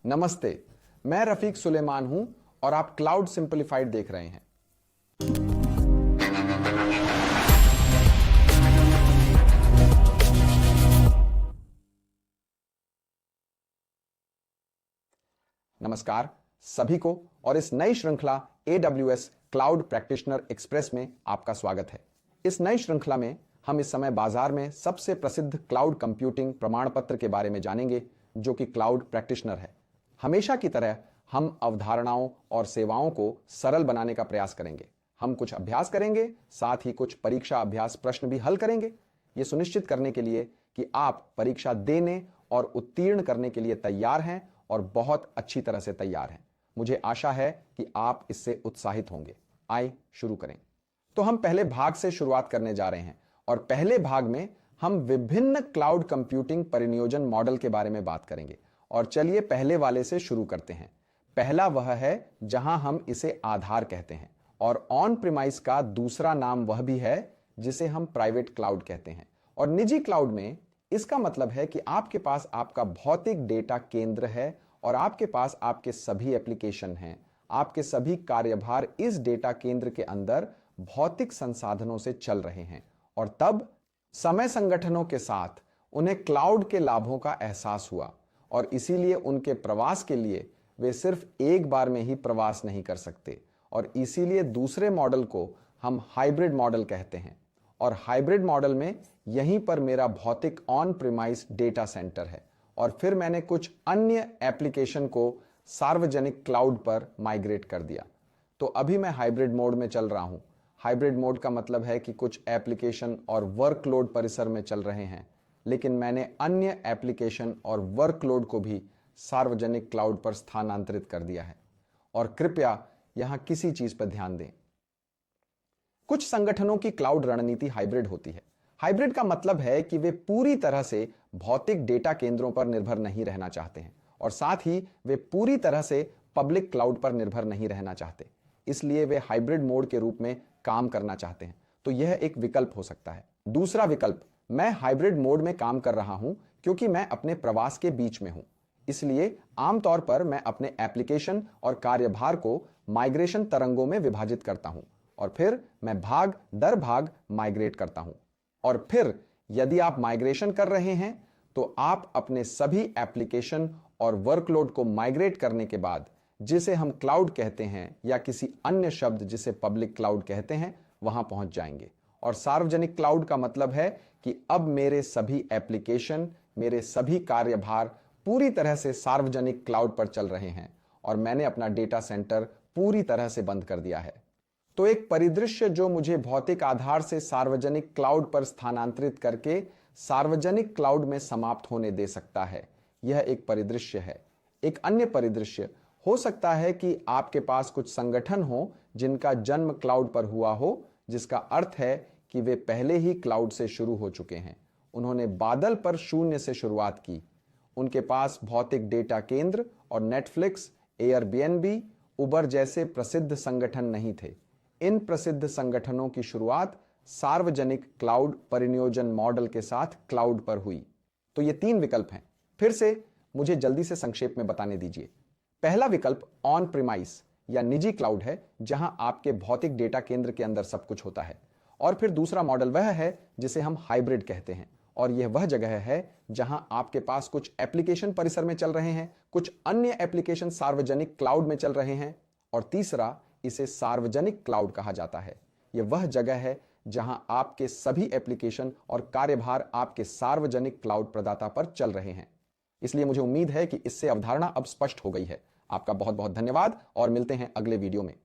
नमस्ते, मैं रफीक सुलेमान हूं और आप क्लाउड सिंपलीफाइड देख रहे हैं। नमस्कार सभी को और इस नई श्रृंखला AWS क्लाउड प्रैक्टिशनर एक्सप्रेस में आपका स्वागत है। इस नई श्रृंखला में हम इस समय बाजार में सबसे प्रसिद्ध क्लाउड कंप्यूटिंग प्रमाण पत्र के बारे में जानेंगे, जो कि क्लाउड प्रैक्टिशनर है। हमेशा की तरह हम अवधारणाओं और सेवाओं को सरल बनाने का प्रयास करेंगे। हम कुछ अभ्यास करेंगे, साथ ही कुछ परीक्षा अभ्यास प्रश्न भी हल करेंगे, ये सुनिश्चित करने के लिए कि आप परीक्षा देने और उत्तीर्ण करने के लिए तैयार हैं और बहुत अच्छी तरह से तैयार हैं। मुझे आशा है कि आप इससे उत्साहित होंगे। आइए शुरू करें। तो हम पहले भाग से शुरुआत करने जा रहे हैं और पहले भाग में हम विभिन्न क्लाउड कंप्यूटिंग परिनियोजन मॉडल के बारे में बात करेंगे। और चलिए पहले वाले से शुरू करते हैं। पहला वह है जहां हम इसे आधार कहते हैं और ऑन प्रीमाइस का दूसरा नाम वह भी है जिसे हम प्राइवेट क्लाउड कहते हैं। और निजी क्लाउड में इसका मतलब है कि आपके पास आपका भौतिक डेटा केंद्र है और आपके पास आपके सभी एप्लीकेशन हैं। आपके सभी कार्यभार इस डेटा केंद्र के अंदर भौतिक संसाधनों से चल रहे हैं और तब समय संगठनों के साथ उन्हें क्लाउड के लाभों का एहसास हुआ और इसीलिए उनके प्रवास के लिए वे सिर्फ एक बार में ही प्रवास नहीं कर सकते और इसीलिए दूसरे मॉडल को हम हाइब्रिड मॉडल कहते हैं। और हाइब्रिड मॉडल में यहीं पर मेरा भौतिक ऑन प्रीमाइस डेटा सेंटर है और फिर मैंने कुछ अन्य एप्लीकेशन को सार्वजनिक क्लाउड पर माइग्रेट कर दिया। तो अभी मैं हाइब्रिड मोड में चल रहा हूं। हाइब्रिड मोड का मतलब है कि कुछ एप्लीकेशन और वर्कलोड परिसर में चल रहे हैं, लेकिन मैंने अन्य एप्लीकेशन और वर्कलोड को भी सार्वजनिक क्लाउड पर स्थानांतरित कर दिया है। और कृपया यहां किसी चीज पर ध्यान दें। कुछ संगठनों की क्लाउड रणनीति हाइब्रिड होती है। हाइब्रिड का मतलब है कि वे पूरी तरह से भौतिक डेटा केंद्रों पर निर्भर नहीं रहना चाहते हैं और साथ ही वे पूरी तरह से पब्लिक क्लाउड पर निर्भर नहीं रहना चाहते, इसलिए वे हाइब्रिड मोड के रूप में काम करना चाहते हैं। तो यह एक विकल्प हो सकता है। दूसरा विकल्प, मैं हाइब्रिड मोड में काम कर रहा हूं क्योंकि मैं अपने प्रवास के बीच में हूं, इसलिए आमतौर पर मैं अपने एप्लीकेशन और कार्यभार को माइग्रेशन तरंगों में विभाजित करता हूं और फिर मैं भाग दर भाग माइग्रेट करता हूं। और फिर यदि आप माइग्रेशन कर रहे हैं तो आप अपने सभी एप्लीकेशन और वर्कलोड को माइग्रेट करने के बाद, जिसे हम क्लाउड कहते हैं या किसी अन्य शब्द जिसे पब्लिक क्लाउड कहते हैं, वहां पहुंच जाएंगे। और सार्वजनिक क्लाउड का मतलब है कि अब मेरे सभी एप्लीकेशन, मेरे सभी कार्यभार पूरी तरह से सार्वजनिक क्लाउड पर चल रहे हैं और मैंने अपना डेटा सेंटर पूरी तरह से बंद कर दिया है। तो एक परिदृश्य जो मुझे भौतिक आधार से सार्वजनिक क्लाउड पर स्थानांतरित करके सार्वजनिक क्लाउड में समाप्त होने दे सकता है, यह एक परिदृश्य है। एक अन्य परिदृश्य हो सकता है कि आपके पास कुछ संगठन हो जिनका जन्म क्लाउड पर हुआ हो, जिसका अर्थ है कि वे पहले ही क्लाउड से शुरू हो चुके हैं। उन्होंने बादल पर शून्य से शुरुआत की। उनके पास भौतिक डेटा केंद्र और नेटफ्लिक्स, एयरबीएनबी, उबर जैसे प्रसिद्ध संगठन नहीं थे। इन प्रसिद्ध संगठनों की शुरुआत सार्वजनिक क्लाउड परिनियोजन मॉडल के साथ क्लाउड पर हुई। तो ये तीन विकल्प हैं। फिर से मुझे जल्दी से संक्षेप में बताने दीजिए। पहला विकल्प ऑन प्रीमाइस या निजी क्लाउड है, जहां आपके भौतिक डेटा केंद्र के अंदर सब कुछ होता है। और फिर दूसरा मॉडल वह है जिसे हम हाइब्रिड कहते हैं और यह वह जगह है जहां आपके पास कुछ एप्लीकेशन परिसर में चल रहे हैं, कुछ अन्य एप्लीकेशन सार्वजनिक क्लाउड में चल रहे हैं और तीसरा, इसे सार्वजनिक क्लाउड कहा जाता है। यह वह जगह है जहां आपके सभी एप्लीकेशन और कार्यभार आपके सार्वजनिक क्लाउड प्रदाता पर चल रहे हैं। इसलिए मुझे उम्मीद है कि इससे अवधारणा अब स्पष्ट हो गई है। आपका बहुत बहुत धन्यवाद और मिलते हैं अगले वीडियो में।